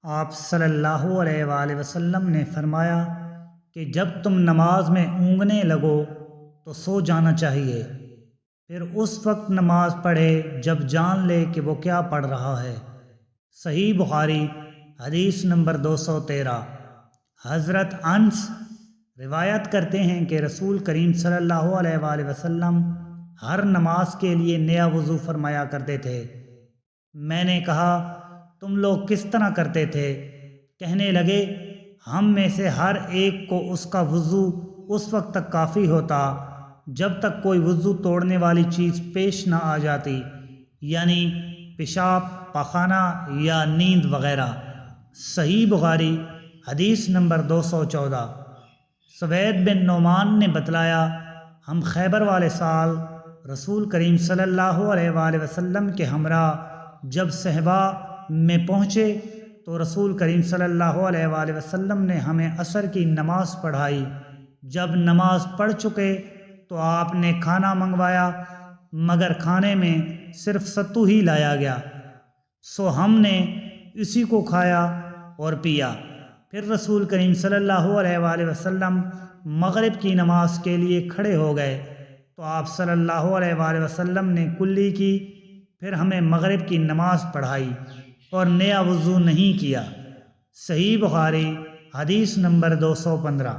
آپ صلی اللہ علیہ وآلہ وسلم نے فرمایا کہ جب تم نماز میں اونگنے لگو تو سو جانا چاہیے، پھر اس وقت نماز پڑھے جب جان لے کہ وہ کیا پڑھ رہا ہے۔ صحیح بخاری حدیث نمبر 213۔ حضرت انس روایت کرتے ہیں کہ رسول کریم صلی اللہ علیہ وآلہ وسلم ہر نماز کے لیے نیا وضو فرمایا کرتے تھے۔ میں نے کہا تم لوگ کس طرح کرتے تھے؟ کہنے لگے ہم میں سے ہر ایک کو اس کا وضو اس وقت تک کافی ہوتا جب تک کوئی وضو توڑنے والی چیز پیش نہ آ جاتی، یعنی پیشاب، پاخانہ یا نیند وغیرہ۔ صحیح بخاری حدیث نمبر 214۔ سوید بن نعمان نے بتلایا ہم خیبر والے سال رسول کریم صلی اللہ علیہ وآلہ وسلم کے ہمراہ جب صحبا میں پہنچے تو رسول کریم صلی اللہ علیہ وآلہ وسلم نے ہمیں عصر کی نماز پڑھائی۔ جب نماز پڑھ چکے تو آپ نے کھانا منگوایا، مگر کھانے میں صرف ستو ہی لایا گیا، سو ہم نے اسی کو کھایا اور پیا۔ پھر رسول کریم صلی اللہ علیہ وآلہ وسلم مغرب کی نماز کے لیے کھڑے ہو گئے تو آپ صلی اللہ علیہ وآلہ وسلم نے کلی کی، پھر ہمیں مغرب کی نماز پڑھائی اور نیا وضو نہیں کیا۔ صحیح بخاری حدیث نمبر 215۔